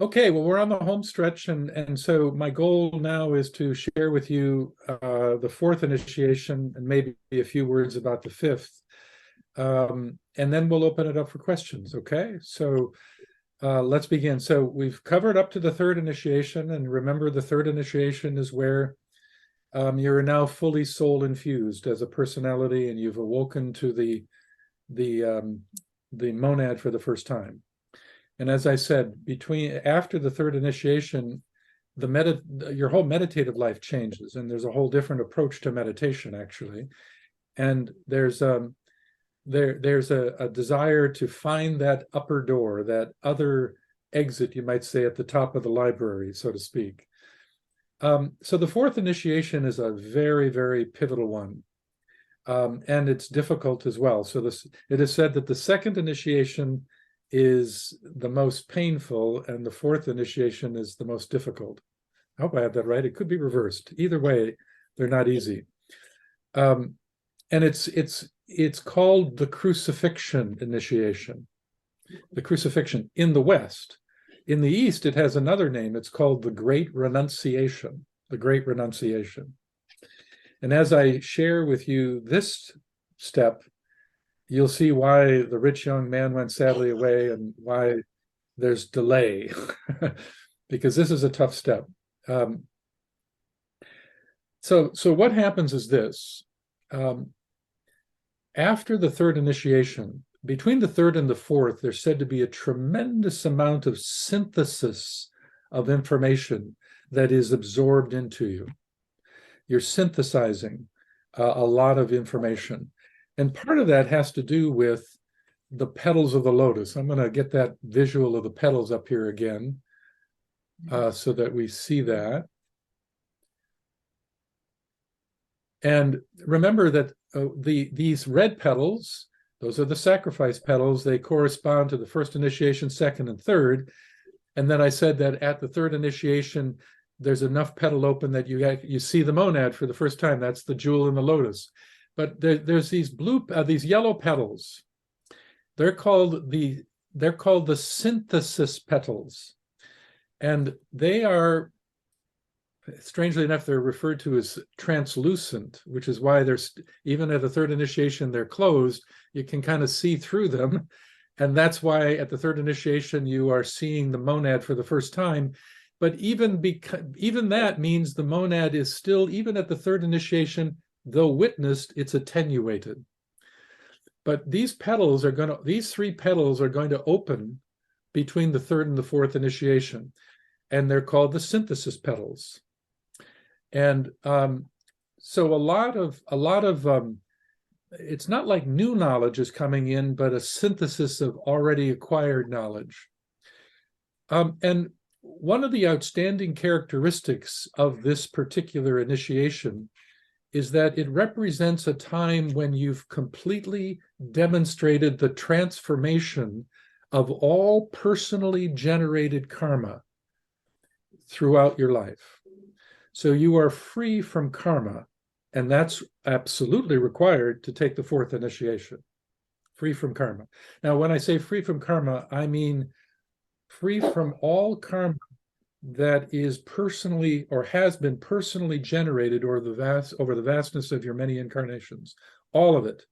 Okay, well, we're on the home stretch, and so my goal now is to share with you the fourth initiation and maybe a few words about the fifth. And then we'll open it up for questions, okay? So let's begin. So we've covered up to the third initiation, and remember the third initiation is where you're now fully soul infused as a personality, and you've awoken to the monad for the first time. And as I said, after the third initiation, your whole meditative life changes, and there's a whole different approach to meditation, actually. And there's a desire to find that upper door, that other exit, you might say, at the top of the library, so to speak. So the fourth initiation is a very, very pivotal one. And it's difficult as well. So it is said that the second initiation is the most painful, and the fourth initiation is the most difficult. I hope I have that right. It could be reversed. Either way, they're not easy. And it's called the crucifixion initiation. The crucifixion in the West. In the East, it has another name. It's called the Great Renunciation. The Great Renunciation. And as I share with you this step, you'll see why the rich young man went sadly away and why there's delay, because this is a tough step. So what happens is this. After the third initiation, between the third and the fourth, there's said to be a tremendous amount of synthesis of information that is absorbed into you. You're synthesizing a lot of information. And part of that has to do with the petals of the lotus. I'm going to get that visual of the petals up here again so that we see that. And remember that these red petals, those are the sacrifice petals. They correspond to the first initiation, second, and third. And then I said that at the third initiation, there's enough petal open that you see the monad for the first time. That's the jewel in the lotus. But there's these these yellow petals. They're called the synthesis petals, and they are, strangely enough, they're referred to as translucent, which is why even at the third initiation they're closed. You can kind of see through them, and that's why at the third initiation you are seeing the monad for the first time. But even that means the monad is still, even at the third initiation, though witnessed, it's attenuated. But these three petals are going to open between the third and the fourth initiation, and they're called the synthesis petals. And so a lot of it's not like new knowledge is coming in, but a synthesis of already acquired knowledge. And one of the outstanding characteristics of this particular initiation is that it represents a time when you've completely demonstrated the transformation of all personally generated karma throughout your life. So you are free from karma, and that's absolutely required to take the fourth initiation. Free from karma. Now, when I say free from karma, I mean free from all karma that is personally or has been personally generated over the vastness of your many incarnations. All of it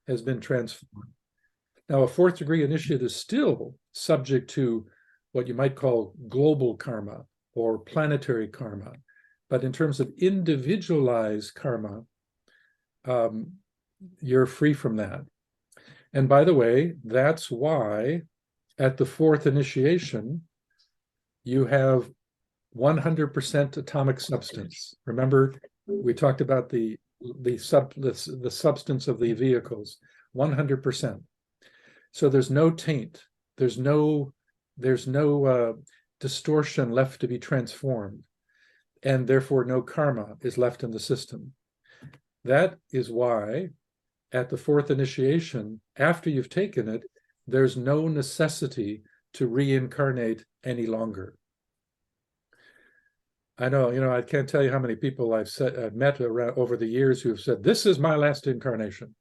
has been transformed. Now, a fourth degree initiate is still subject to what you might call global karma or planetary karma. But in terms of individualized karma, you're free from that. And by the way, that's why at the fourth initiation, you have 100% atomic substance. Remember, we talked about the substance of the vehicles, 100%. So there's no taint, there's no distortion left to be transformed, and therefore no karma is left in the system. That is why at the fourth initiation, after you've taken it, there's no necessity to reincarnate any longer. I know, I can't tell you how many people I've met over the years who have said, this is my last incarnation.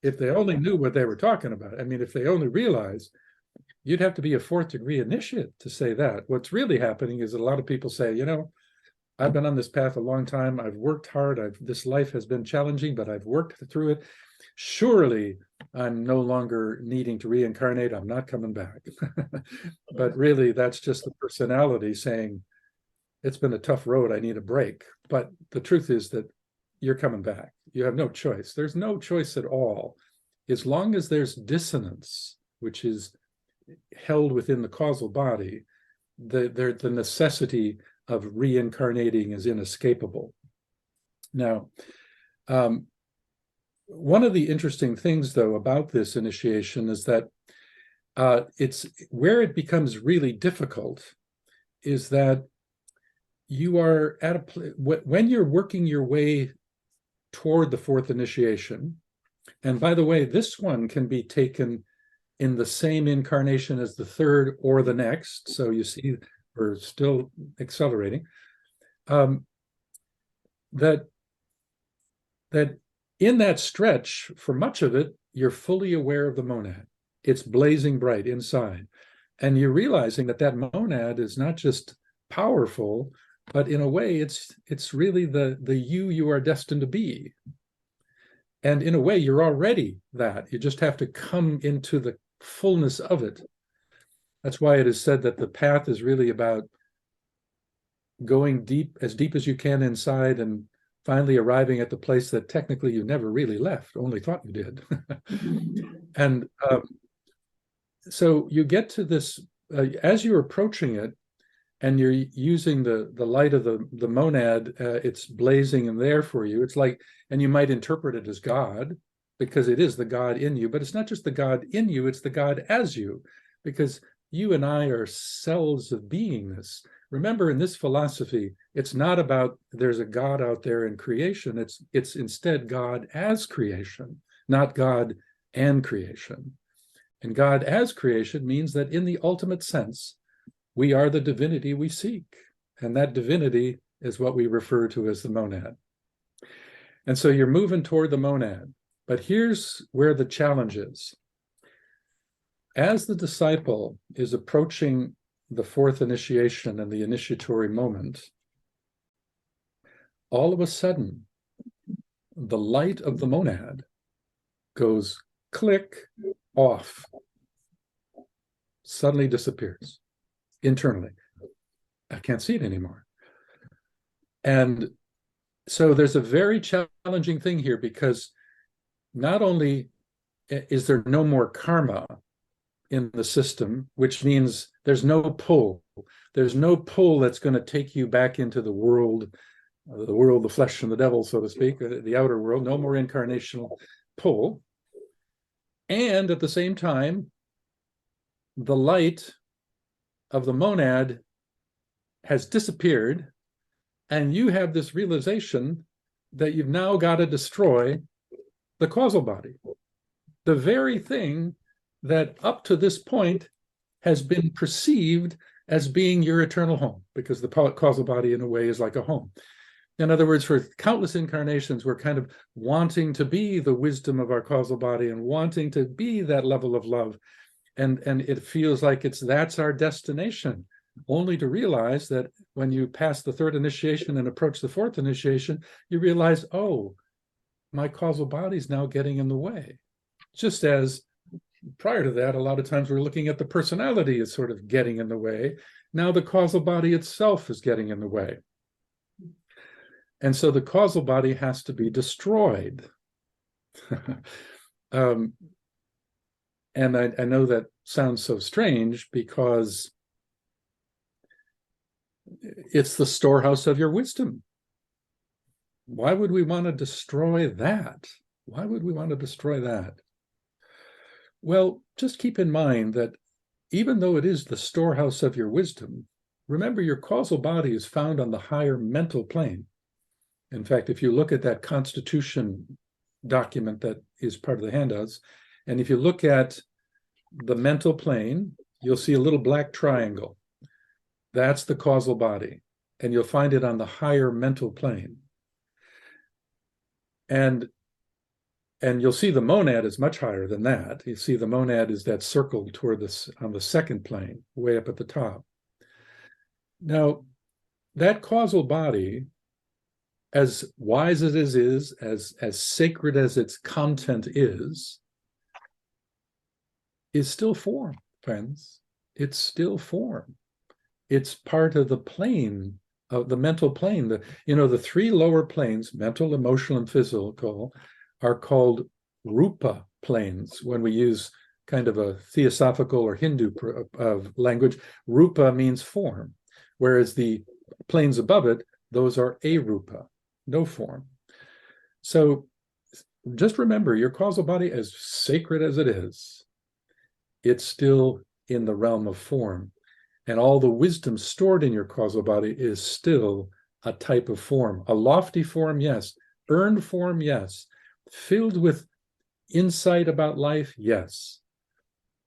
If they only knew what they were talking about. I mean, if they only realized You'd have to be a fourth degree initiate to say that. What's really happening is that a lot of people say, I've been on this path a long time. I've worked hard. This life has been challenging, but I've worked through it. Surely I'm no longer needing to reincarnate. I'm not coming back. But really, that's just the personality saying, it's been a tough road. I need a break. But the truth is that you're coming back. You have no choice. There's no choice at all. As long as there's dissonance, which is held within the causal body, the necessity of reincarnating is inescapable. Now, one of the interesting things, though, about this initiation is that it's where it becomes really difficult is that you are at when you're working your way toward the fourth initiation, and by the way, this one can be taken in the same incarnation as the third or the next. So you see, we're still accelerating. That in that stretch, for much of it, you're fully aware of the monad. It's blazing bright inside. And you're realizing that that monad is not just powerful, but in a way, it's really the you are destined to be. And in a way, you're already that. You just have to come into the fullness of it. That's why it is said that the path is really about going deep as you can inside and finally arriving at the place that technically you never really left, only thought you did. And so you get to this, as you're approaching it, and you're using the light of the monad, it's blazing in there for you. It's like, and you might interpret it as God, because it is the God in you, but it's not just the God in you, it's the God as you, because you and I are cells of beingness. Remember, in this philosophy, it's not about there's a God out there in creation, it's instead God as creation, not God and creation. And God as creation means that in the ultimate sense, we are the divinity we seek. And that divinity is what we refer to as the monad. And so you're moving toward the monad. But here's where the challenge is. As the disciple is approaching the fourth initiation and the initiatory moment, all of a sudden, the light of the monad goes click off, suddenly disappears internally. I can't see it anymore. And so there's a very challenging thing here, because not only is there no more karma in the system, which means there's no pull. There's no pull that's going to take you back into the world, the flesh and the devil, so to speak, the outer world, no more incarnational pull. And at the same time, the light of the monad has disappeared, and you have this realization that you've now got to destroy the causal body, the very thing that up to this point has been perceived as being your eternal home, because the causal body in a way is like a home. In other words, for countless incarnations, we're kind of wanting to be the wisdom of our causal body and wanting to be that level of love. And it feels like that's our destination, only to realize that when you pass the third initiation and approach the fourth initiation, you realize, oh, my causal body is now getting in the way. Just as prior to that, a lot of times we're looking at the personality as sort of getting in the way. Now the causal body itself is getting in the way. And so the causal body has to be destroyed. And I know that sounds so strange, because it's the storehouse of your wisdom. Why would we want to destroy that? Why would we want to destroy that? Well, just keep in mind that even though it is the storehouse of your wisdom, remember your causal body is found on the higher mental plane. In fact, if you look at that Constitution document that is part of the handouts, and if you look at the mental plane, you'll see a little black triangle. That's the causal body, and you'll find it on the higher mental plane. And And you'll see the monad is much higher than that. You see the monad is that circle toward this on the second plane, way up at the top. Now, that causal body, as wise as it is, as sacred as its content is still form, friends. It's still form. It's part of the plane, of the mental plane. The three lower planes, mental, emotional, and physical, are called rupa planes. When we use kind of a theosophical or Hindu language, rupa means form, whereas the planes above it, those are arupa, no form. So just remember, your causal body, as sacred as it is, it's still in the realm of form. And all the wisdom stored in your causal body is still a type of form. A lofty form, yes. Earned form, yes. Filled with insight about life, yes.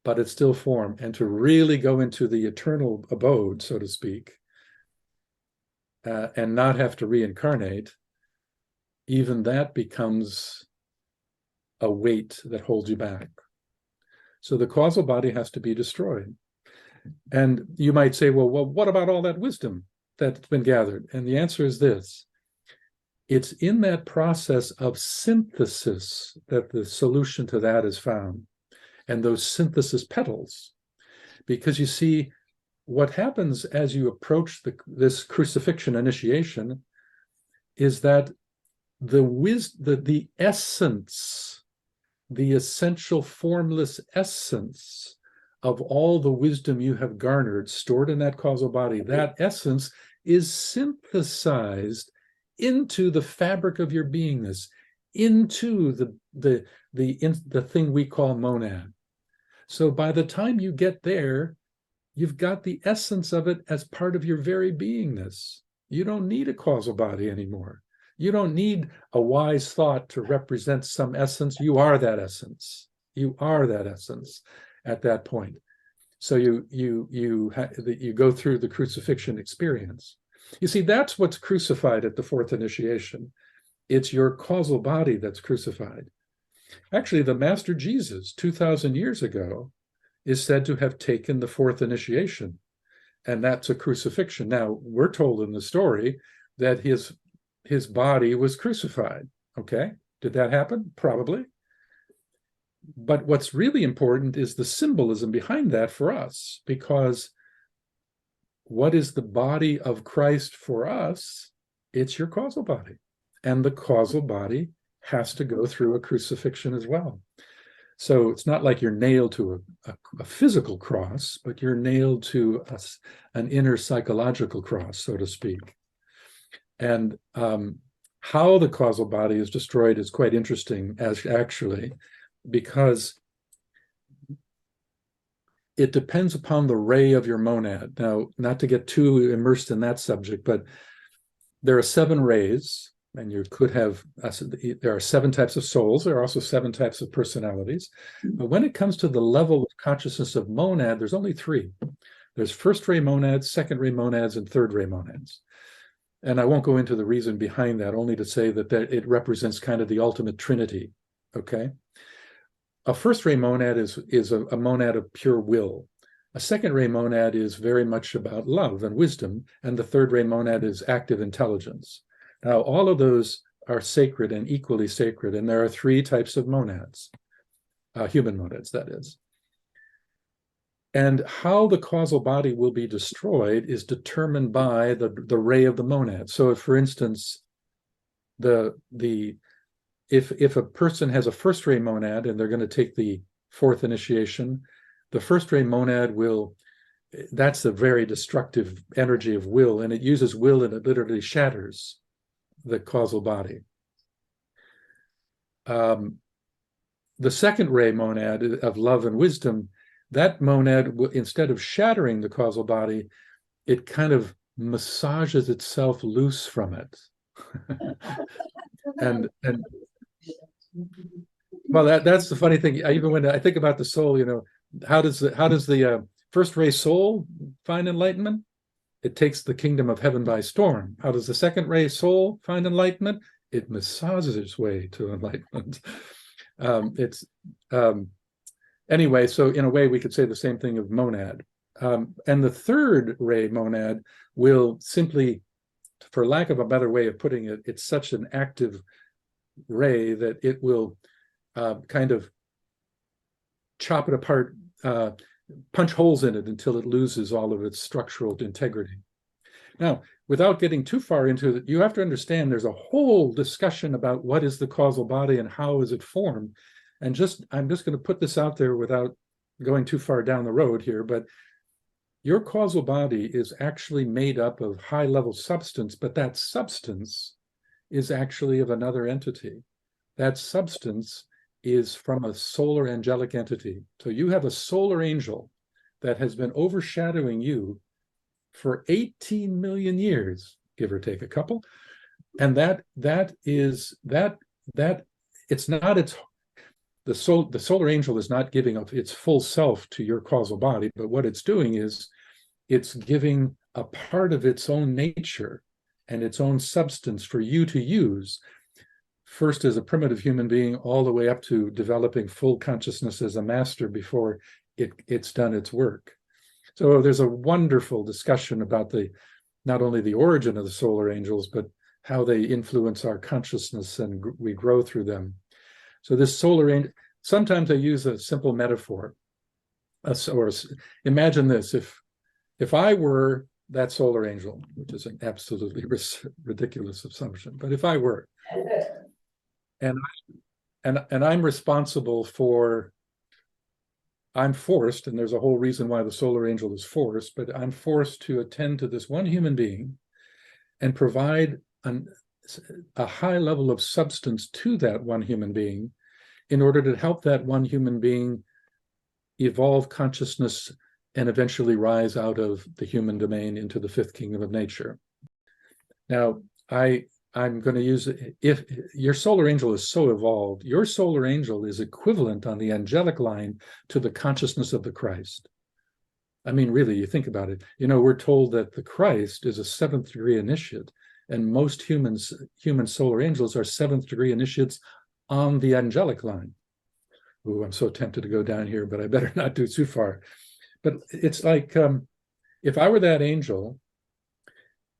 But it's still form. And to really go into the eternal abode, so to speak, and not have to reincarnate, even that becomes a weight that holds you back. So the causal body has to be destroyed. And you might say, well, what about all that wisdom that's been gathered? And the answer is this. It's in that process of synthesis that the solution to that is found, and those synthesis petals. Because you see, what happens as you approach this crucifixion initiation is that the essence, the essential formless essence of all the wisdom you have garnered, stored in that causal body, that essence is synthesized into the fabric of your beingness, into the thing we call monad. So by the time you get there, you've got the essence of it as part of your very beingness. You don't need a causal body anymore. You don't need a wise thought to represent some essence. You are that essence. You are that essence at that point. So you go through the crucifixion experience. You see, that's what's crucified at the fourth initiation. It's your causal body that's crucified. Actually, the Master Jesus, 2,000 years ago, is said to have taken the fourth initiation, and that's a crucifixion. Now, we're told in the story that his body was crucified. Okay, did that happen? Probably. But what's really important is the symbolism behind that for us, because what is the body of Christ for us? It's your causal body. And the causal body has to go through a crucifixion as well. So it's not like you're nailed to a physical cross, but you're nailed to an inner psychological cross, so to speak. And how the causal body is destroyed is quite interesting, actually, because it depends upon the ray of your monad. Now, not to get too immersed in that subject, but there are 7 rays, and you could have, there are 7 types of souls. There are also 7 types of personalities. But when it comes to the level of consciousness of monad, there's only 3. There's first ray monads, second ray monads, and third ray monads. And I won't go into the reason behind that, only to say that it represents kind of the ultimate trinity, okay? A first ray monad is a monad of pure will. A second ray monad is very much about love and wisdom, and the third ray monad is active intelligence. Now, all of those are sacred and equally sacred, and there are 3 types of monads, human monads, that is. And how the causal body will be destroyed is determined by the ray of the monad. So, if, for instance, if a person has a first ray monad and they're going to take the fourth initiation, the first ray monad that's a very destructive energy of will, and it uses will and it literally shatters the causal body. The second ray monad of love and wisdom, that monad, instead of shattering the causal body, it kind of massages itself loose from it. and well, that's the funny thing. Even when I think about the soul, how does the first ray soul find enlightenment? It takes the kingdom of heaven by storm. How does the second ray soul find enlightenment? It massages its way to enlightenment. It's anyway, so in a way, we could say the same thing of monad. And the third ray monad will simply, for lack of a better way of putting it, it's such an active ray that it will kind of chop it apart, punch holes in it until it loses all of its structural integrity. Now, without getting too far into it, you have to understand there's a whole discussion about what is the causal body and how is it formed. And I'm just going to put this out there without going too far down the road here, but your causal body is actually made up of high-level substance, but that substance is actually of another entity. That substance is from a solar angelic entity. So you have a solar angel that has been overshadowing you for 18 million years, give or take a couple. And the solar angel is not giving up its full self to your causal body, but what it's doing is it's giving a part of its own nature and its own substance for you to use, first as a primitive human being, all the way up to developing full consciousness as a master before it's done its work. So there's a wonderful discussion about not only the origin of the solar angels, but how they influence our consciousness and we grow through them. So this solar angel, sometimes I use a simple metaphor. Or imagine this, if I were that solar angel, which is an absolutely ridiculous assumption, but if I were, and I'm responsible for, I'm forced, and there's a whole reason why the solar angel is forced, but I'm forced to attend to this one human being and provide a high level of substance to that one human being in order to help that one human being evolve consciousness and eventually rise out of the human domain into the fifth kingdom of nature. Now, I'm going to use, if your solar angel is so evolved, your solar angel is equivalent on the angelic line to the consciousness of the Christ. I mean, really, you think about it. We're told that the Christ is a seventh degree initiate, and most human solar angels are seventh degree initiates on the angelic line. Ooh, I'm so tempted to go down here, but I better not do too far. But it's like, if I were that angel,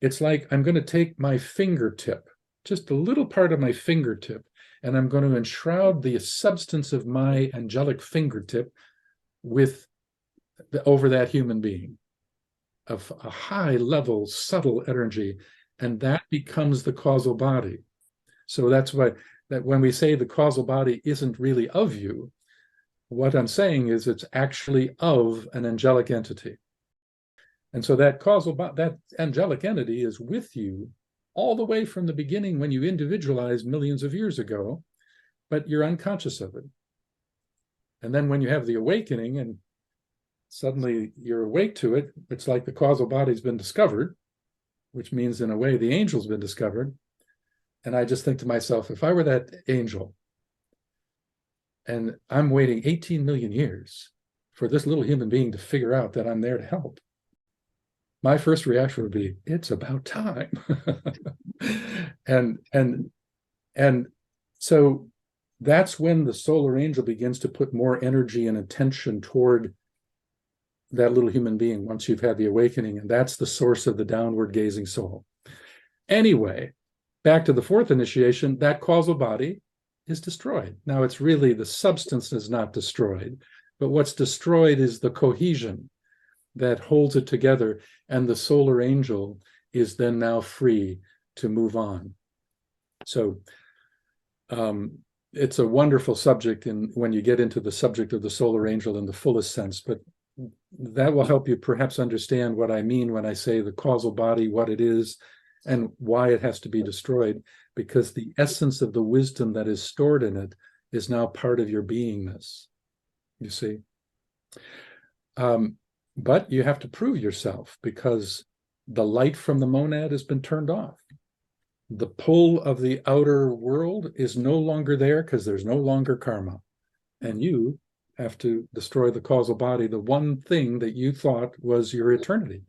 it's like I'm going to take my fingertip, just a little part of my fingertip, and I'm going to enshroud the substance of my angelic fingertip over that human being of a high level, subtle energy, and that becomes the causal body. So that's why that when we say the causal body isn't really of you, what I'm saying is it's actually of an angelic entity. And so that that angelic entity is with you all the way from the beginning when you individualized millions of years ago, but you're unconscious of it. And then when you have the awakening and suddenly you're awake to it, it's like the causal body's been discovered, which means in a way the angel's been discovered. And I just think to myself, if I were that angel and I'm waiting 18 million years for this little human being to figure out that I'm there to help, my first reaction would be, it's about time. and so that's when the solar angel begins to put more energy and attention toward that little human being once you've had the awakening, and that's the source of the downward gazing soul. Anyway, back to the fourth initiation, that causal body is destroyed. Now, it's really the substance is not destroyed, but what's destroyed is the cohesion that holds it together, and the solar angel is then now free to move on. So it's a wonderful subject when you get into the subject of the solar angel in the fullest sense, but that will help you perhaps understand what I mean when I say the causal body, what it is, and why it has to be destroyed, because the essence of the wisdom that is stored in it is now part of your beingness, you see. But you have to prove yourself, because the light from the monad has been turned off. The pull of the outer world is no longer there because there's no longer karma. And you have to destroy the causal body, the one thing that you thought was your eternity.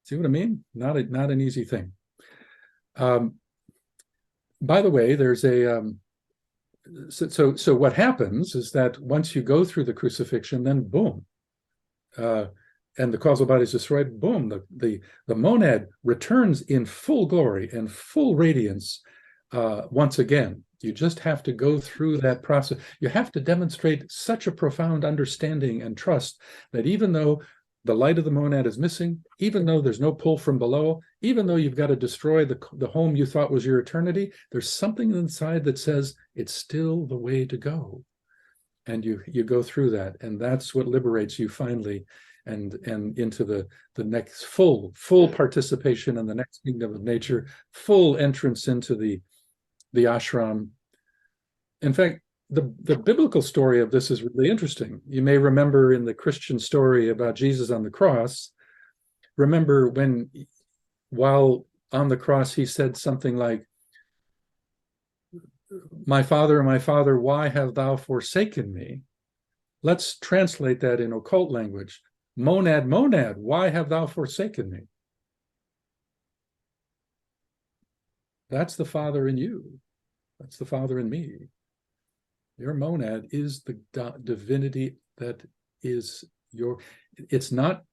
See what I mean? Not an easy thing. By the way, there's so what happens is that once you go through the crucifixion, then boom, and the causal body is destroyed, boom, the monad returns in full glory and full radiance once again. You just have to go through that process. You have to demonstrate such a profound understanding and trust that even though the light of the monad is missing, even though there's no pull from below, even though you've got to destroy the home you thought was your eternity, there's something inside that says it's still the way to go. And you go through that, and that's what liberates you finally, and into the next full participation in the next kingdom of nature, full entrance into the ashram. In fact, the biblical story of this is really interesting. You may remember in the Christian story about Jesus on the cross, remember when, while on the cross, he said something like, my Father, why have thou forsaken me? Let's translate that in occult language. Monad, why have thou forsaken me? That's the Father in you. That's the Father in me. Your monad is the divinity that is your, it's not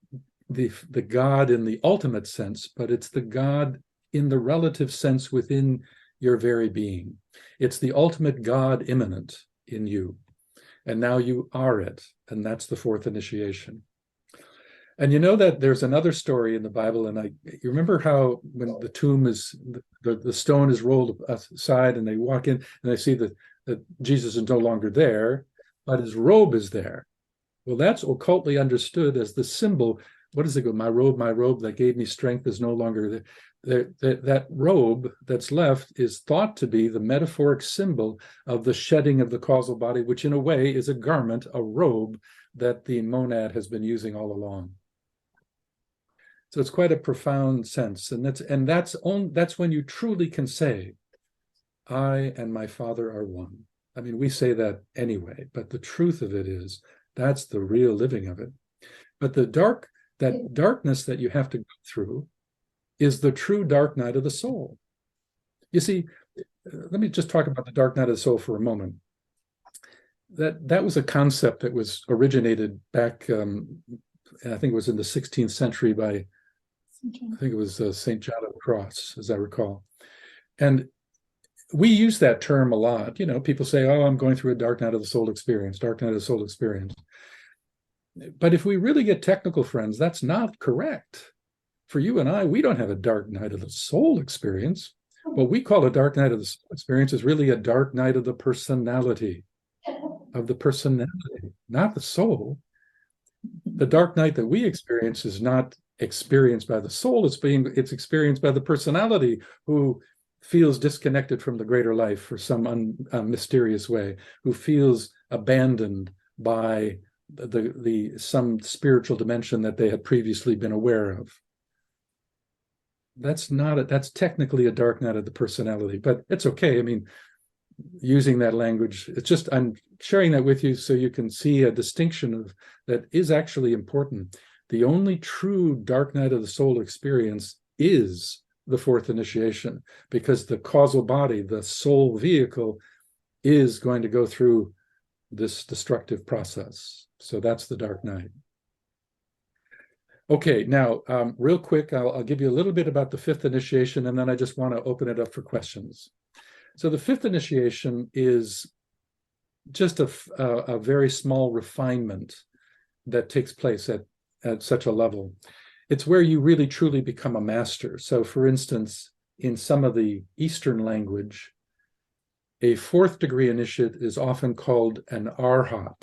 the God in the ultimate sense, but it's the God in the relative sense within your very being. It's the ultimate God immanent in you. And now you are it. And that's the fourth initiation. And you know that there's another story in the Bible, and you remember how when the tomb is, the stone is rolled aside and they walk in and they see that Jesus is no longer there, but his robe is there. Well, that's occultly understood as the symbol. What does it go? My robe that gave me strength is no longer there. That robe that's left is thought to be the metaphoric symbol of the shedding of the causal body, which in a way is a garment, a robe that the monad has been using all along. So it's quite a profound sense, and that's when you truly can say, I and my Father are one. I mean, we say that anyway, but the truth of it is that's the real living of it. But that darkness that you have to go through is the true dark night of the soul. You see, let me just talk about the dark night of the soul for a moment. That was a concept that was originated back, I think it was in the 16th century by, I think it was St. John of the Cross, as I recall. And we use that term a lot. You know, people say, oh, I'm going through a dark night of the soul experience, dark night of the soul experience. But if we really get technical, friends, that's not correct. For you and I, we don't have a dark night of the soul experience. What we call a dark night of the soul experience is really a dark night of the personality, not the soul. The dark night that we experience is not experienced by the soul, it's experienced by the personality who feels disconnected from the greater life for some mysterious way, who feels abandoned by some spiritual dimension that they had previously been aware of. That's technically a dark night of the personality, but it's okay. I mean, using that language, it's just, I'm sharing that with you so you can see a distinction that is actually important. The only true dark night of the soul experience is the fourth initiation, because the causal body, the soul vehicle, is going to go through this destructive process. So that's the dark night. Okay, now, real quick, I'll give you a little bit about the fifth initiation, and then I just want to open it up for questions. So the fifth initiation is just a very small refinement that takes place at such a level. It's where you really truly become a master. So for instance, in some of the Eastern language, a fourth degree initiate is often called an arhat,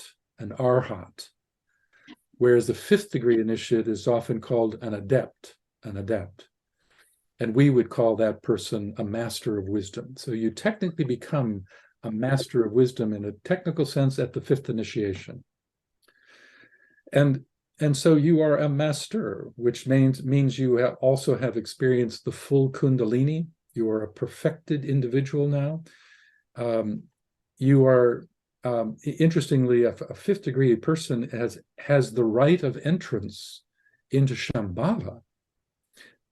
whereas the fifth degree initiate is often called an adept. And we would call that person a master of wisdom. So you technically become a master of wisdom in a technical sense at the fifth initiation. And so you are a master, which means you also have experienced the full Kundalini. You are a perfected individual now. You are, interestingly, a fifth degree person has the right of entrance into Shambhala,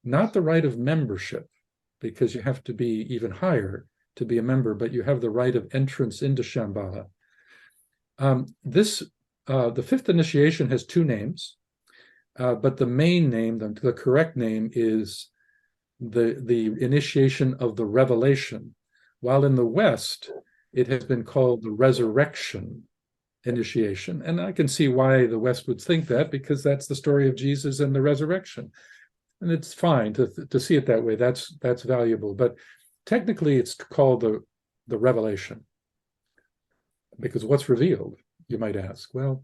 not the right of membership, because you have to be even higher to be a member, but you have the right of entrance into Shambhala. The fifth initiation has two names, but the main name, the correct name, is the initiation of the revelation, while in the West, it has been called the resurrection initiation. And I can see why the West would think that, because that's the story of Jesus and the resurrection. And it's fine to see it that way. That's valuable. But technically, it's called the revelation. Because what's revealed, you might ask? Well,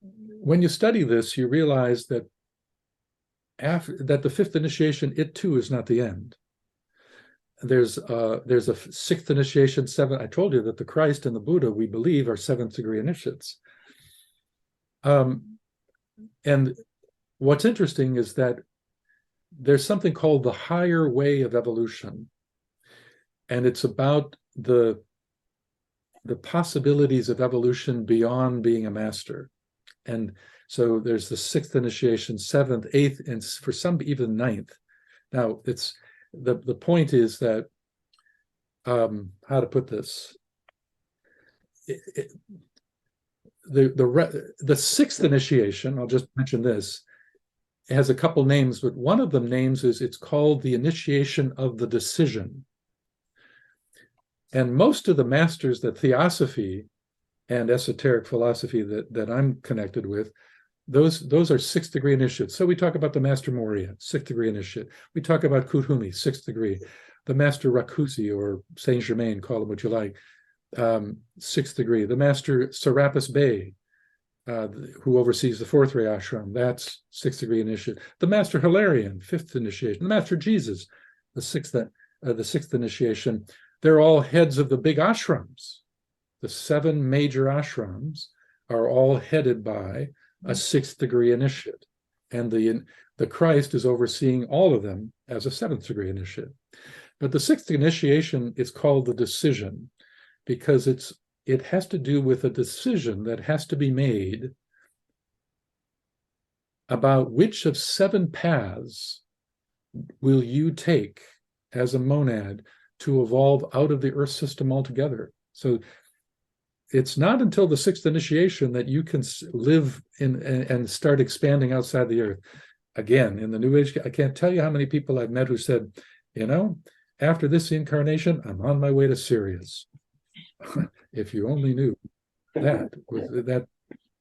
when you study this, you realize that that the fifth initiation, it too is not the end. There's a sixth initiation, seven. I told you that the Christ and the Buddha, we believe, are seventh degree initiates. And what's interesting is that there's something called the higher way of evolution, and it's about the possibilities of evolution beyond being a master. And so there's the sixth initiation, seventh, eighth, and for some even ninth. Now, it's the point is that how to put this? The sixth initiation, I'll just mention this, has a couple names, but one of them names is it's called the initiation of the decision. And most of the masters that theosophy and esoteric philosophy that I'm connected with, those are sixth degree initiates. So we talk about the Master Morya, sixth degree initiate. We talk about Kuthumi, sixth degree. The Master Rakusi or Saint Germain, call him what you like, sixth degree. The Master Serapis Bey, who oversees the fourth ray ashram, that's sixth degree initiate. The Master Hilarion, fifth initiation. The Master Jesus, the sixth initiation. They're all heads of the big ashrams. The 7 major ashrams are all headed by a sixth degree initiate. And the Christ is overseeing all of them as a seventh degree initiate. But the sixth initiation is called the decision because it has to do with a decision that has to be made about which of 7 paths will you take as a monad to evolve out of the Earth system altogether. So it's not until the sixth initiation that you can live in and start expanding outside the Earth. Again, in the New Age, I can't tell you how many people I've met who said, after this incarnation, I'm on my way to Sirius. If you only knew that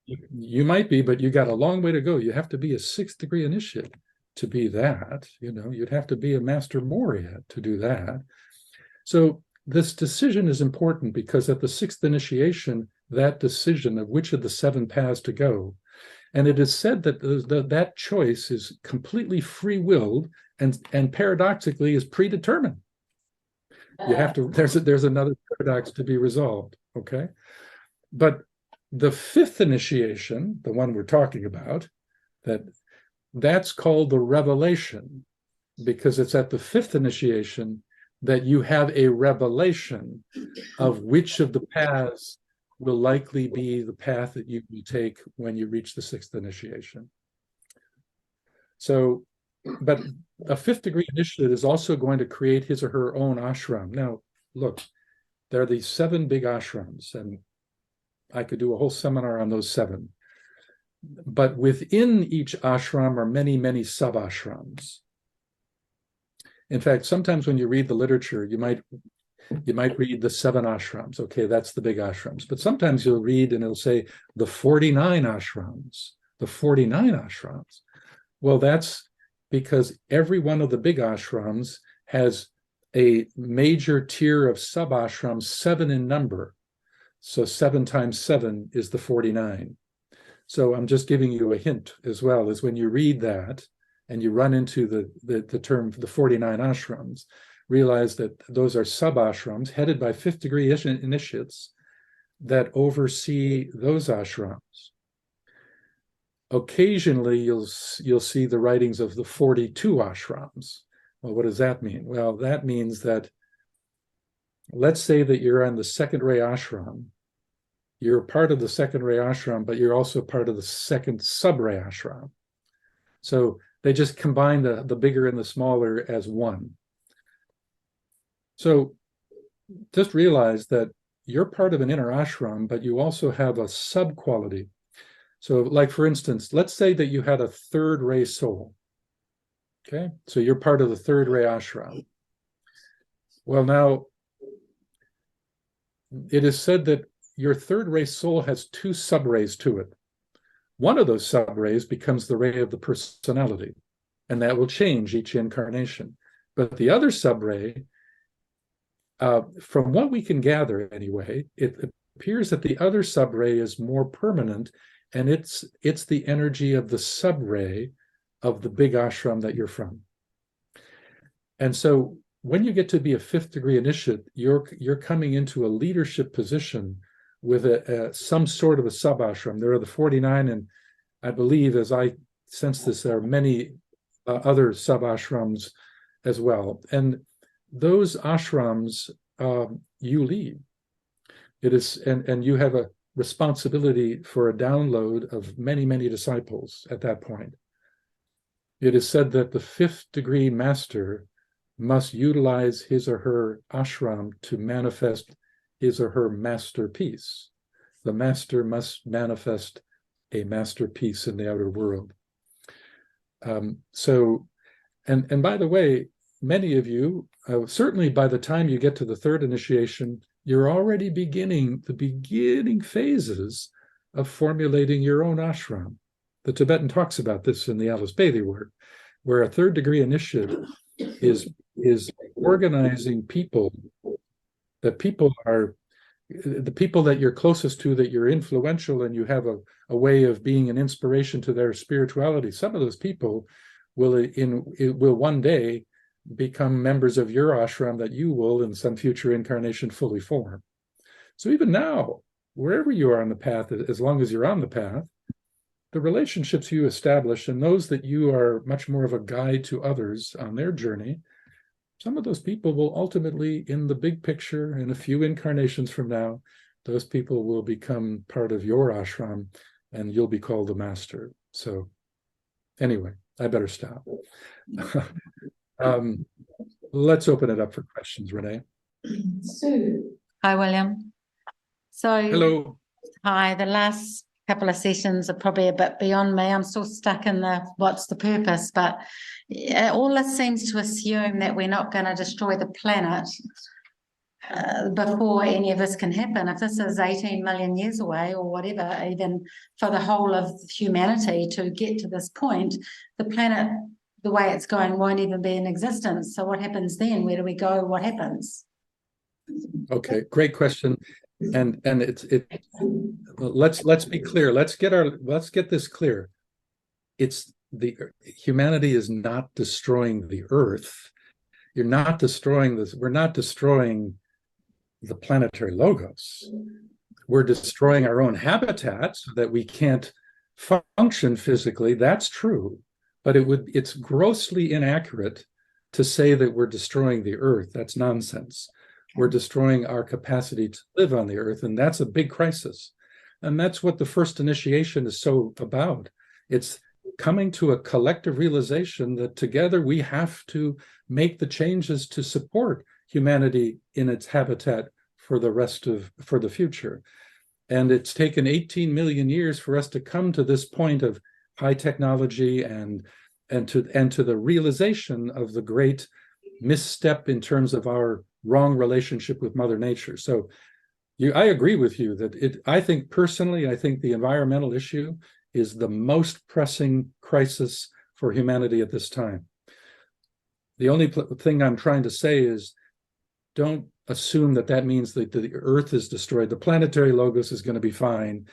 you might be, but you got a long way to go. You have to be a sixth degree initiate to be that. You'd have to be a Master Morya to do that. So this decision is important because at the sixth initiation, that decision of which of the 7 paths to go, and it is said that that choice is completely free-willed and paradoxically is predetermined. You have to. There's another paradox to be resolved. Okay, but the 5th initiation, the one we're talking about, that's called the revelation, because it's at the 5th initiation that you have a revelation of which of the paths will likely be the path that you will take when you reach the 6th initiation. So, but a 5th degree initiate is also going to create his or her own ashram. Now, look, there are these 7 big ashrams, and I could do a whole seminar on those 7. But within each ashram are many, many sub-ashrams. In fact, sometimes when you read the literature, you might read the 7 ashrams. Okay, that's the big ashrams. But sometimes you'll read and it'll say the 49 ashrams, the 49 ashrams. Well, that's because every one of the big ashrams has a major tier of sub-ashrams, 7 in number. So 7 times 7 is the 49. So I'm just giving you a hint as well, as when you read that, and you run into the term the 49 ashrams, realize that those are sub-ashrams headed by 5th degree initiates that oversee those ashrams. Occasionally, you'll see the writings of the 42 ashrams. Well, what does that mean? Well, that means that, let's say that you're on the 2nd ray ashram. You're part of the 2nd ray ashram, but you're also part of the 2nd sub-ray ashram. So they just combine the bigger and the smaller as one. So just realize that you're part of an inner ashram, but you also have a sub-quality. So like, for instance, let's say that you had a third ray soul. Okay, so you're part of the third ray ashram. Well, now, it is said that your third ray soul has two sub-rays to it. One of those sub-rays becomes the ray of the personality, and that will change each incarnation. But the other sub-ray, from what we can gather anyway, it appears that the other sub-ray is more permanent, and it's the energy of the sub-ray of the big ashram that you're from. And so when you get to be a fifth degree initiate, you're coming into a leadership position with some sort of a sub-ashram. There are the 49, and I believe, as I sense this, there are many other sub-ashrams as well. And those ashrams you lead. It is, and you have a responsibility for a download of many, many disciples at that point. It is said that the fifth degree master must utilize his or her ashram to manifest his or her masterpiece. The master must manifest a masterpiece in the outer world. So, and by the way, many of you, certainly by the time you get to the third initiation, you're already beginning the beginning phases of formulating your own ashram. The Tibetan talks about this in the Alice Bailey work, where a third degree initiate is organizing people, that people are the people that you're closest to, that you're influential, and you have a way of being an inspiration to their spirituality. Some of those people will one day become members of your ashram that you will in some future incarnation fully form. So even now, wherever you are on the path, as long as you're on the path, the relationships you establish and those that you are much more of a guide to others on their journey, some of those people will ultimately, in the big picture, in a few incarnations from now, those people will become part of your ashram and you'll be called the master. So anyway, I better stop. Let's open it up for questions, Renee. Sue. Hi, William. So, hello. Hi, the last couple of sessions are probably a bit beyond me. I'm still stuck in the what's the purpose, but all this seems to assume that we're not going to destroy the planet before any of this can happen. If this is 18 million years away or whatever, even for the whole of humanity to get to this point, the planet, the way it's going, won't even be in existence. So what happens then? Where do we go? What happens? Okay, great question. And let's be clear. Let's get this clear. It's the humanity is not destroying the earth. You're not destroying this. We're not destroying the planetary logos. We're destroying our own habitat so that we can't function physically. That's true, but it's grossly inaccurate to say that we're destroying the earth. That's nonsense. We're destroying our capacity to live on the earth, and that's a big crisis. And that's what the first initiation is so about. It's coming to a collective realization that together we have to make the changes to support humanity in its habitat for the future. And it's taken 18 million years for us to come to this point of high technology and to the realization of the great misstep in terms of our wrong relationship with Mother Nature. So I agree with you that I think the environmental issue is the most pressing crisis for humanity at this time. The only thing I'm trying to say is don't assume that means that the earth is destroyed. The planetary logos is going to be fine.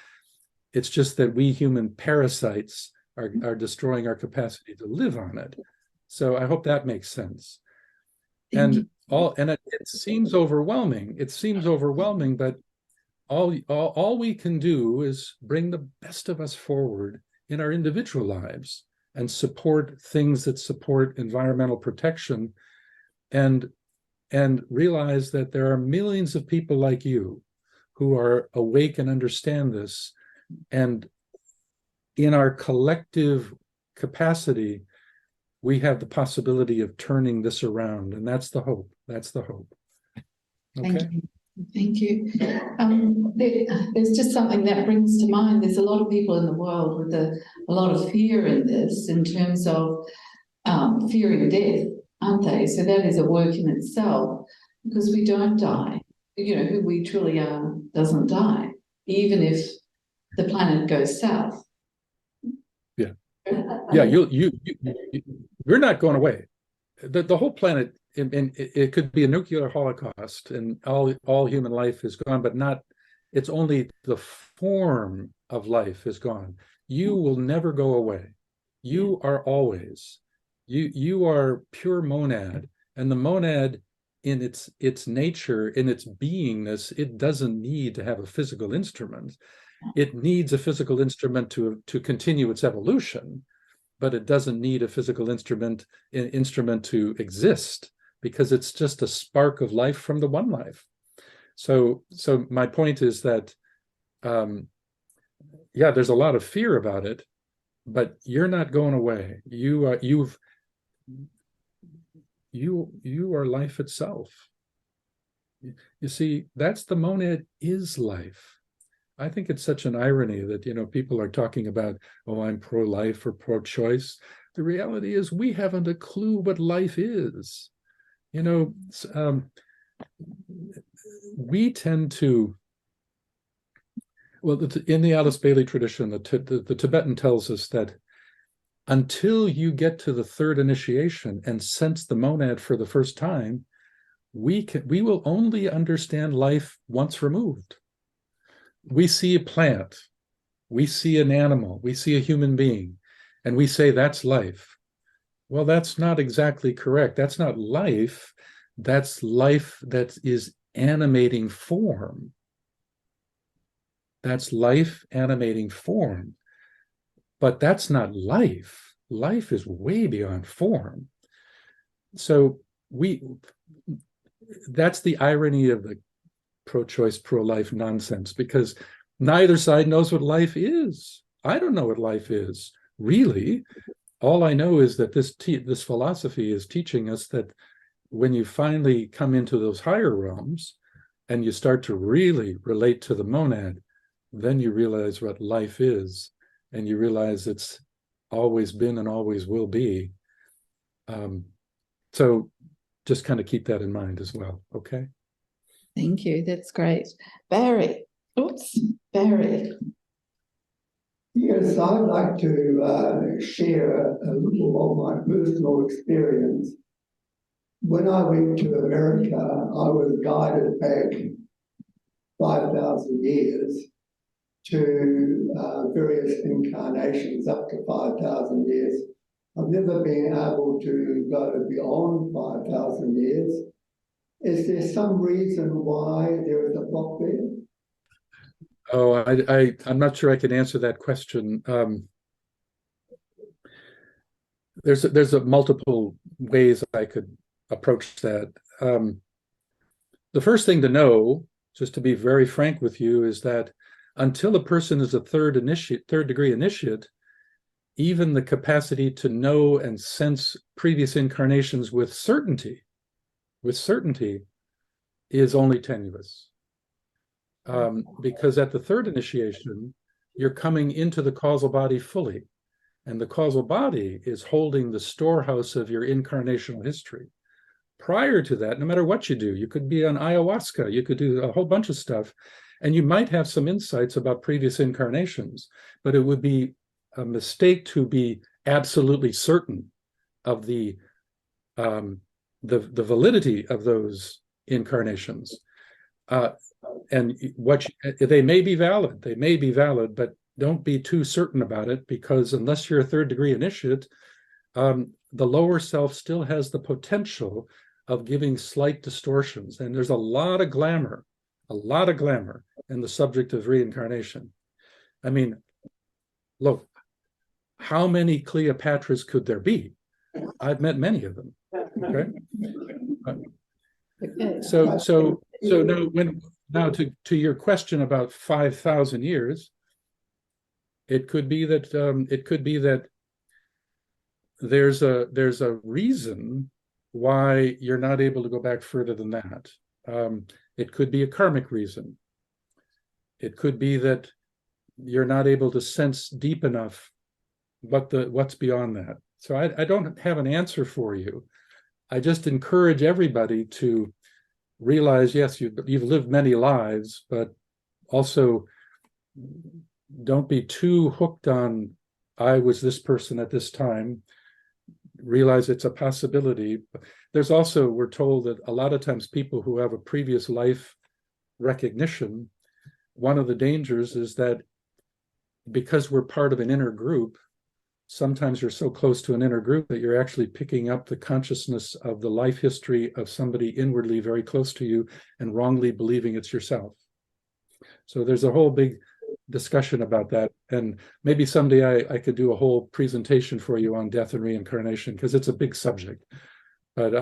It's just that we human parasites are destroying our capacity to live on it. So I hope that makes sense. And it seems overwhelming. It seems overwhelming, but all we can do is bring the best of us forward in our individual lives and support things that support environmental protection, and realize that there are millions of people like you who are awake and understand this, and in our collective capacity, we have the possibility of turning this around, and that's the hope. That's the hope. Thank Okay. you. Thank you. There's just something that brings to mind. There's a lot of people in the world with a lot of fear in this, in terms of fearing death, aren't they? So that is a work in itself, because we don't die. You know, who we truly are doesn't die, even if the planet goes south. Yeah. Yeah, you're not going away. The whole planet, and it could be a nuclear holocaust, and all human life is gone, but not. It's only the form of life is gone. You will never go away. You are always. You are pure monad, and the monad, in its nature, in its beingness, it doesn't need to have a physical instrument. It needs a physical instrument to continue its evolution, but it doesn't need a physical instrument to exist, because it's just a spark of life from the one life. So my point is that yeah, there's a lot of fear about it, but you're not going away. You are life itself. You see, that's the monad is life. I think it's such an irony that, people are talking about, oh, I'm pro-life or pro-choice. The reality is we haven't a clue what life is. We tend to, well, in the Alice Bailey tradition, the Tibetan tells us that until you get to the third initiation and sense the monad for the first time, we will only understand life once removed. We see a plant, we see an animal, we see a human being, and we say that's life. Well, that's not exactly correct. That's not life. That's life that is animating form. That's life animating form. But that's not life. Life is way beyond form. So that's the irony of the pro-choice, pro-life nonsense, because neither side knows what life is. I don't know what life is, really. All I know is that this philosophy is teaching us that when you finally come into those higher realms and you start to really relate to the monad, then you realize what life is, and you realize it's always been and always will be. So just kind of keep that in mind as well, okay? Thank you. That's great. Barry. Barry. Yes, I'd like to share a little of my personal experience. When I went to America, I was guided back 5,000 years to various incarnations, up to 5,000 years. I've never been able to go beyond 5,000 years. Is there some reason why there is a block there? Oh, I'm not sure I can answer that question. There's multiple ways I could approach that. The first thing to know, just to be very frank with you, is that until a person is a third degree initiate, even the capacity to know and sense previous incarnations with certainty is only tenuous. Because at the third initiation, you're coming into the causal body fully. And the causal body is holding the storehouse of your incarnational history. Prior to that, no matter what you do, you could be on ayahuasca, you could do a whole bunch of stuff, and you might have some insights about previous incarnations, but it would be a mistake to be absolutely certain of the validity of those incarnations. And they may be valid, but don't be too certain about it, because unless you're a third degree initiate, the lower self still has the potential of giving slight distortions. And there's a lot of glamour in the subject of reincarnation. I mean, look, how many Cleopatras could there be? I've met many of them. Okay. So now to your question about 5,000 years, it could be that there's a reason why you're not able to go back further than that. It could be a karmic reason. It could be that you're not able to sense deep enough what's beyond that. So I don't have an answer for you. I just encourage everybody to realize, yes, you've lived many lives, but also don't be too hooked on, I was this person at this time. Realize it's a possibility. There's also, we're told that a lot of times people who have a previous life recognition, one of the dangers is that because we're part of an inner group, sometimes you're so close to an inner group that you're actually picking up the consciousness of the life history of somebody inwardly very close to you and wrongly believing it's yourself. So there's a whole big discussion about that. And maybe someday I could do a whole presentation for you on death and reincarnation, because it's a big subject. But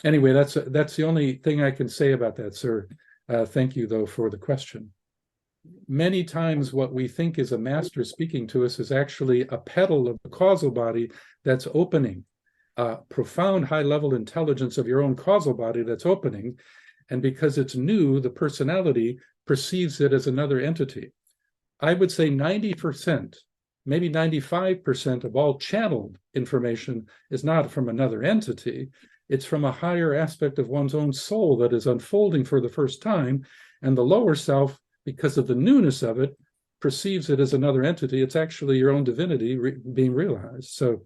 anyway, that's the only thing I can say about that, sir. Thank you, though, for the question. Many times what we think is a master speaking to us is actually a petal of the causal body that's opening, a profound high-level intelligence of your own causal body that's opening. And because it's new, the personality perceives it as another entity. I would say 90%, maybe 95% of all channeled information is not from another entity. It's from a higher aspect of one's own soul that is unfolding for the first time. And the lower self, because of the newness of it, perceives it as another entity. It's actually your own divinity being realized. So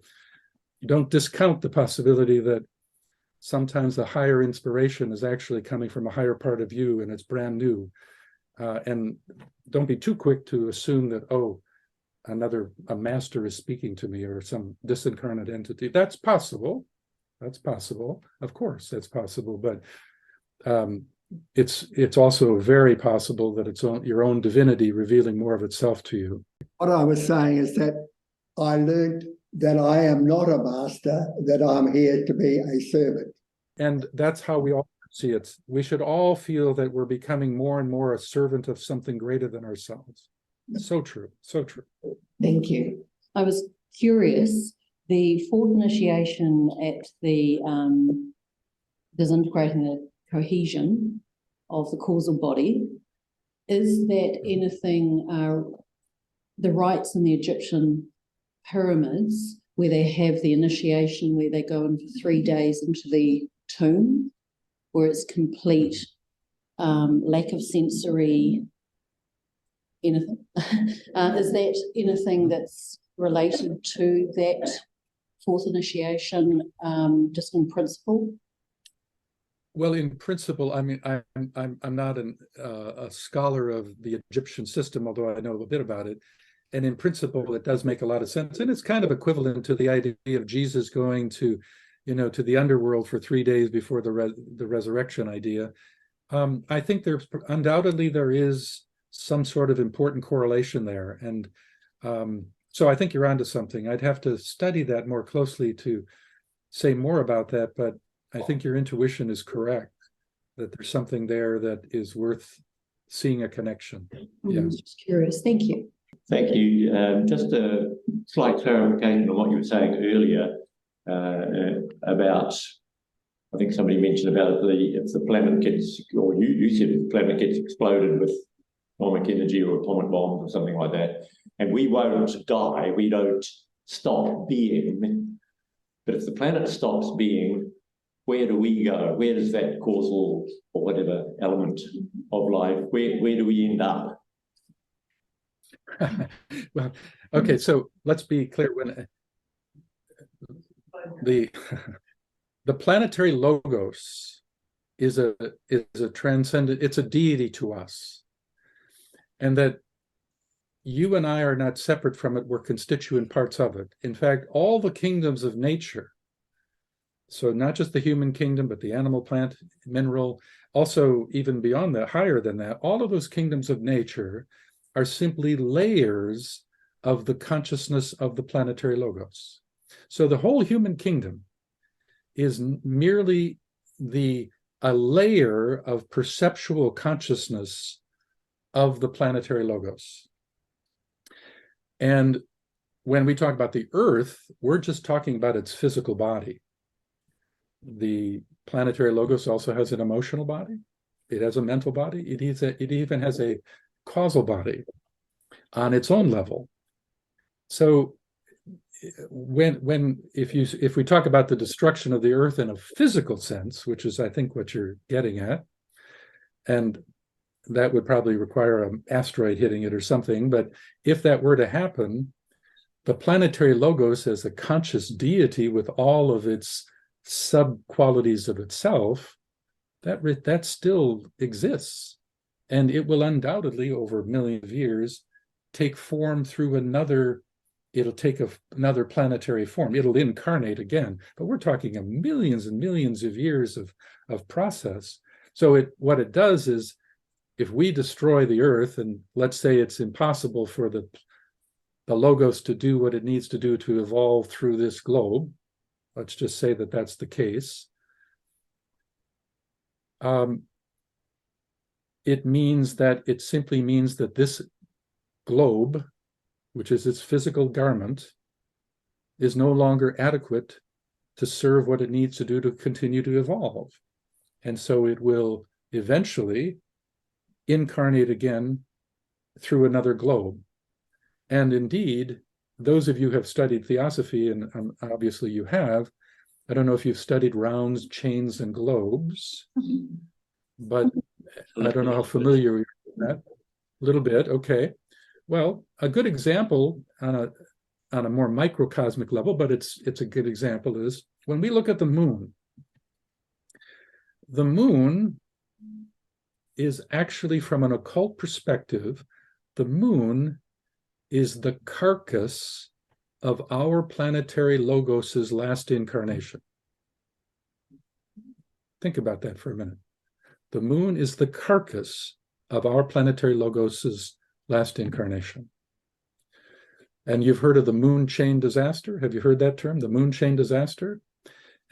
don't discount the possibility that sometimes the higher inspiration is actually coming from a higher part of you and it's brand new. And don't be too quick to assume that, oh, a master is speaking to me or some disincarnate entity. That's possible. That's possible. Of course, that's possible. But it's also very possible that it's your own divinity revealing more of itself to you. What I was saying is that I learned that I am not a master, that I'm here to be a servant. And that's how we all see it. We should all feel that we're becoming more and more a servant of something greater than ourselves. So true, so true. Thank you. I was curious, the fourth initiation at the disintegrating the cohesion of the causal body, is that anything, the rites in the Egyptian pyramids, where they have the initiation, where they go in for 3 days into the tomb, where it's complete lack of sensory anything. Is that anything that's related to that fourth initiation, just in principle? Well, in principle, I mean, I'm not a scholar of the Egyptian system, although I know a bit about it. And in principle, it does make a lot of sense. And it's kind of equivalent to the idea of Jesus going to, to the underworld for 3 days before the resurrection idea. I think there's undoubtedly there is some sort of important correlation there. And so I think you're onto something. I'd have to study that more closely to say more about that, but I think your intuition is correct, that there's something there that is worth seeing a connection. Yeah. I'm just curious. Thank you. Thank you. Just a slight clarification on what you were saying earlier about, I think somebody mentioned about if the planet gets, or you said if the planet gets exploded with atomic energy or atomic bombs or something like that, and we won't die, we don't stop being. But if the planet stops being, where do we go? Where does that causal or whatever element of life, where do we end up? Well, okay, so let's be clear. When the planetary logos is a transcendent, it's a deity to us, and that you and I are not separate from it. We're constituent parts of it. In fact, all the kingdoms of nature, so not just the human kingdom, but the animal, plant, mineral, also even beyond that, higher than that, all of those kingdoms of nature are simply layers of the consciousness of the planetary logos. So the whole human kingdom is merely a layer of perceptual consciousness of the planetary logos. And when we talk about the earth, we're just talking about its physical body. the planetary logos also has an emotional body. It has a mental body. It even has a causal body on its own level. So if we talk about the destruction of the earth in a physical sense, which is I think what you're getting at, and that would probably require an asteroid hitting it or something, but if that were to happen, the planetary logos as a conscious deity with all of its sub-qualities of itself, that still exists, and it will undoubtedly over millions of years take form through another. It'll take another planetary form. It'll incarnate again, but we're talking of millions and millions of years of process. So what it does is, if we destroy the earth, and let's say it's impossible for the logos to do what it needs to do to evolve through this globe, let's just say that that's the case. It simply means that this globe, which is its physical garment, is no longer adequate to serve what it needs to do to continue to evolve. And so it will eventually incarnate again through another globe. And indeed, those of you who have studied theosophy, and obviously you have, I don't know if you've studied rounds, chains, and globes, but I don't know how familiar you are with that. A little bit, okay. Well, a good example on a more microcosmic level, but it's a good example, is when we look at the moon. The moon is actually, from an occult perspective, the moon is the carcass of our planetary logos's last incarnation. Think about that for a minute. The moon is the carcass of our planetary logos's last incarnation. And you've heard of the moon chain disaster. Have you heard that term, the moon chain disaster?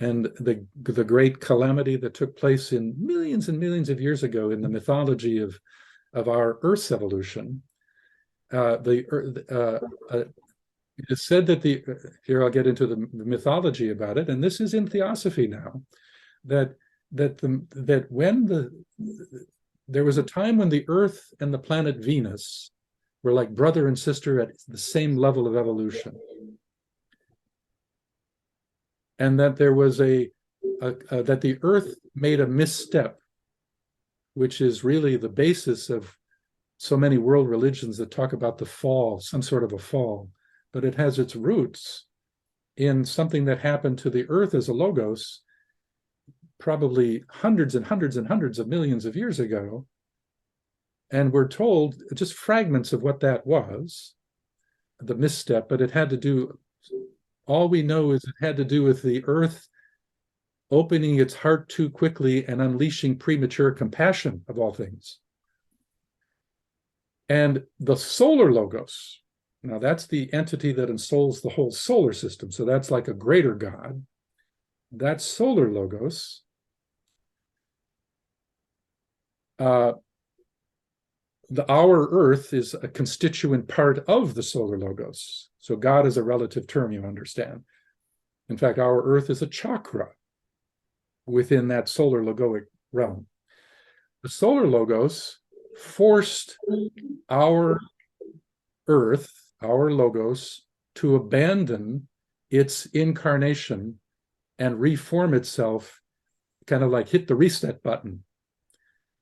And the great calamity that took place in millions and millions of years ago in the mythology of our Earth's evolution. It is said that here I'll get into the mythology about it, and this is in theosophy now, that when there was a time when the Earth and the planet Venus were like brother and sister at the same level of evolution. And that there was that the Earth made a misstep, which is really the basis of so many world religions that talk about the fall, some sort of a fall. But it has its roots in something that happened to the Earth as a logos probably hundreds and hundreds and hundreds of millions of years ago. And we're told just fragments of what that was, the misstep, but it had to do, all we know is it had to do with the Earth opening its heart too quickly and unleashing premature compassion, of all things. And the solar logos, now that's the entity that ensouls the whole solar system. So that's like a greater God. That solar logos, our Earth is a constituent part of the solar logos. So God is a relative term, you understand. In fact, our Earth is a chakra within that solar logoic realm. The solar logos forced our Earth, our logos, to abandon its incarnation and reform itself, kind of like hit the reset button.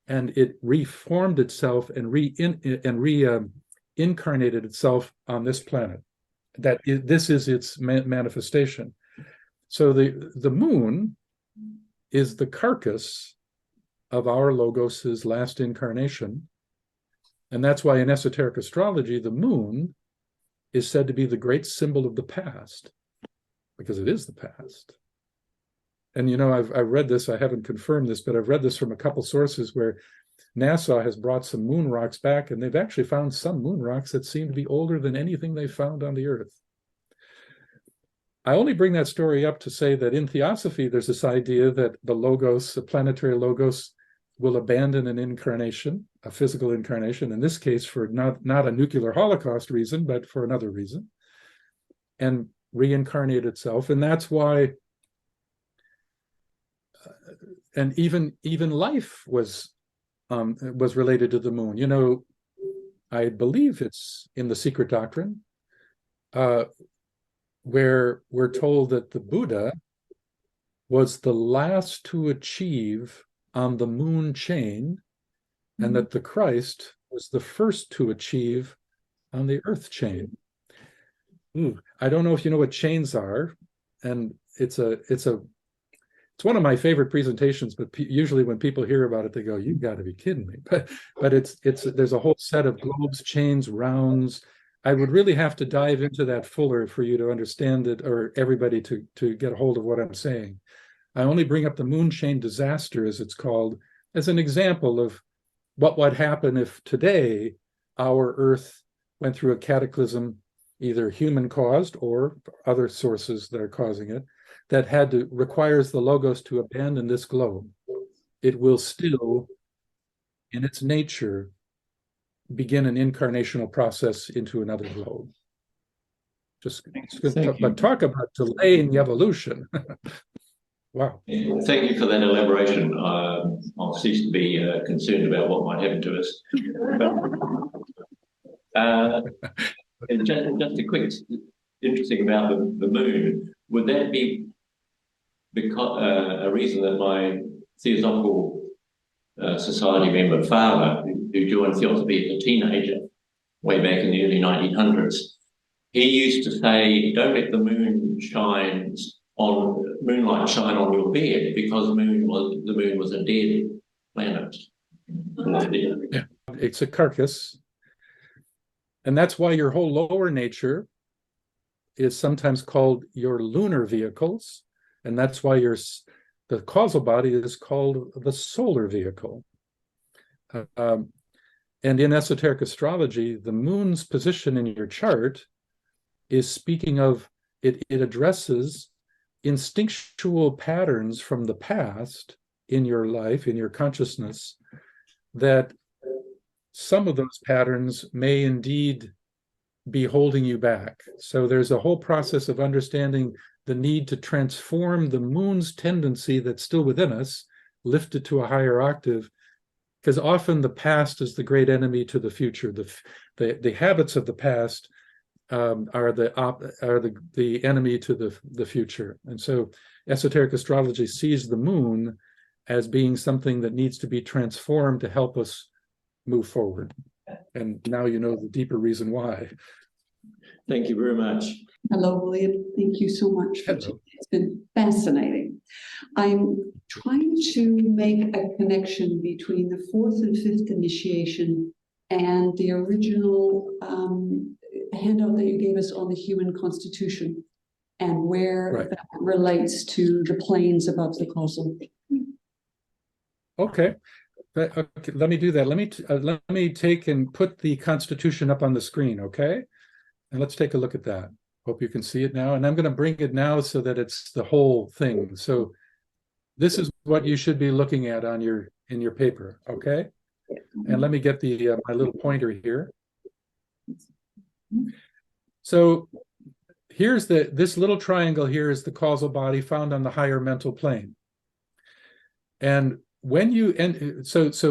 And it reformed itself and reincarnated itself on this planet. This is its manifestation. So the moon is the carcass of our logos's last incarnation. And that's why in esoteric astrology, the moon is said to be the great symbol of the past, because it is the past. And you know, I've read this, I haven't confirmed this, but I've read this from a couple sources where NASA has brought some moon rocks back, and they've actually found some moon rocks that seem to be older than anything they found on the Earth. I only bring that story up to say that in theosophy, there's this idea that the logos, the planetary logos, will abandon an incarnation, a physical incarnation, in this case for not a nuclear holocaust reason, but for another reason, and reincarnate itself. And that's why and even life was related to the moon. You know, I believe it's in the Secret Doctrine, where we're told that the Buddha was the last to achieve on the moon chain, and that the Christ was the first to achieve on the earth chain. Ooh, I don't know if you know what chains are, and it's one of my favorite presentations, but usually when people hear about it, they go, "You've got to be kidding me." But there's a whole set of globes, chains, rounds. I would really have to dive into that fuller for you to understand it, or everybody to get a hold of what I'm saying. I only bring up the moon chain disaster, as it's called, as an example of what would happen if today our Earth went through a cataclysm, either human caused or other sources that are causing it, that requires the Logos to abandon this globe. It will still, in its nature, begin an incarnational process into another globe. But talk about delaying evolution. Wow. Thank you for that elaboration. I'll cease to be concerned about what might happen to us. And just a quick, interesting about the moon. Would that be because a reason that my Theosophical Society member father, who joined Theosophy as a teenager way back in the early 1900s, he used to say, "Don't let the moonlight shine on your bed," because the moon was a dead planet. Yeah. It's a carcass. And that's why your whole lower nature is sometimes called your lunar vehicles. And that's why the causal body is called the solar vehicle. And in esoteric astrology, the moon's position in your chart is speaking of, it addresses instinctual patterns from the past in your life, in your consciousness, that some of those patterns may indeed be holding you back. So there's a whole process of understanding the need to transform the moon's tendency that's still within us, lift it to a higher octave, because often the past is the great enemy to the future. The habits of the past are the enemy to the future. And so esoteric astrology sees the moon as being something that needs to be transformed to help us move forward. And now you know the deeper reason why. Thank you very much. Hello, William. Thank you so much. Hello. It's been fascinating. I'm trying to make a connection between the fourth and fifth initiation and the original handout that you gave us on the human constitution, and where that relates to the planes above the causal. Okay. Let me do that. Let me take and put the Constitution up on the screen, okay? And let's take a look at that. Hope you can see it now. And I'm going to bring it now so that it's the whole thing. So this is what you should be looking at on in your paper, okay? And let me get the my little pointer here. So here's this little triangle here is the causal body found on the higher mental plane. And when you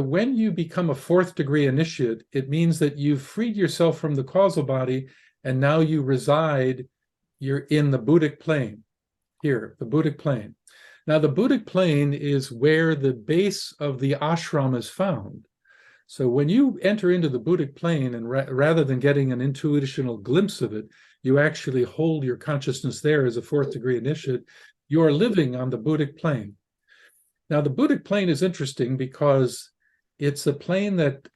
when you become a fourth degree initiate, it means that you've freed yourself from the causal body, and now you're in the Buddhic plane. Here, the Buddhic plane. Now, the Buddhic plane is where the base of the ashram is found. So when you enter into the Buddhic plane, and rather than getting an intuitional glimpse of it, you actually hold your consciousness there as a fourth degree initiate, you are living on the Buddhic plane. Now, the Buddhic plane is interesting because it's a plane that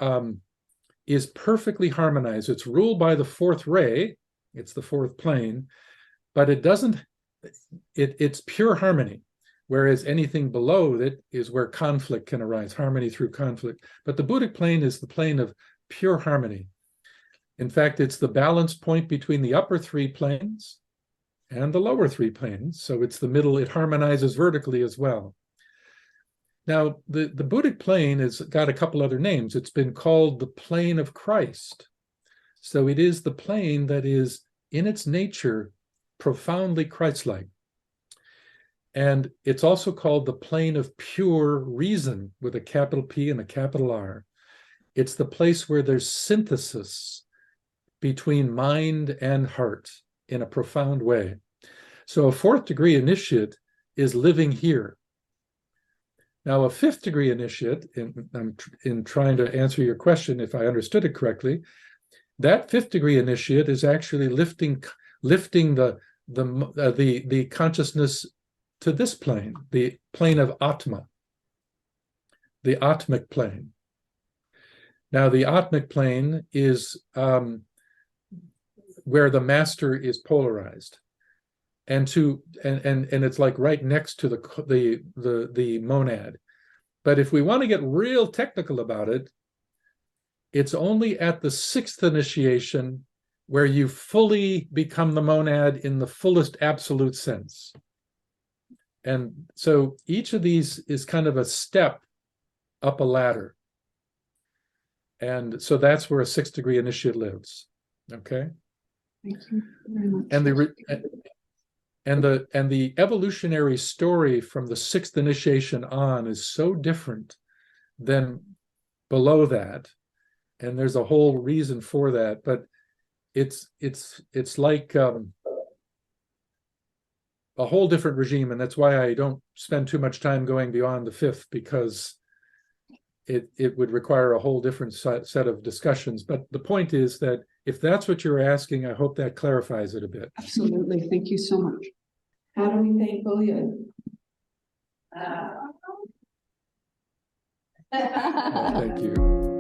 is perfectly harmonized. It's ruled by the fourth ray. It's the fourth plane, but it's pure harmony. Whereas anything below it is where conflict can arise, harmony through conflict. But the Buddhic plane is the plane of pure harmony. In fact, it's the balance point between the upper three planes and the lower three planes. So it's the middle, it harmonizes vertically as well. Now, the Buddhic plane has got a couple other names. It's been called the plane of Christ. So it is the plane that is, in its nature, profoundly Christ-like. And it's also called the plane of pure reason with a capital P and a capital R. It's the place where there's synthesis between mind and heart in a profound way. So a fourth degree initiate is living here. Now, a fifth degree initiate, in trying to answer your question, if I understood it correctly, that fifth degree initiate is actually lifting the consciousness to this plane, the plane of Atma, the Atmic plane. Now, the Atmic plane is where the master is polarized, and it's like right next to the monad. But if we want to get real technical about it, it's only at the sixth initiation where you fully become the monad in the fullest absolute sense. And so each of these is kind of a step up a ladder. And so that's where a sixth degree initiate lives. Okay. Thank you very much. And the evolutionary story from the sixth initiation on is so different than below that. And there's a whole reason for that, but it's like a whole different regime, and that's why I don't spend too much time going beyond the fifth, because it would require a whole different set of discussions. But the point is that if that's what you're asking, I hope that clarifies it a bit. Absolutely. Thank you so much. How do we thank William? Thank you.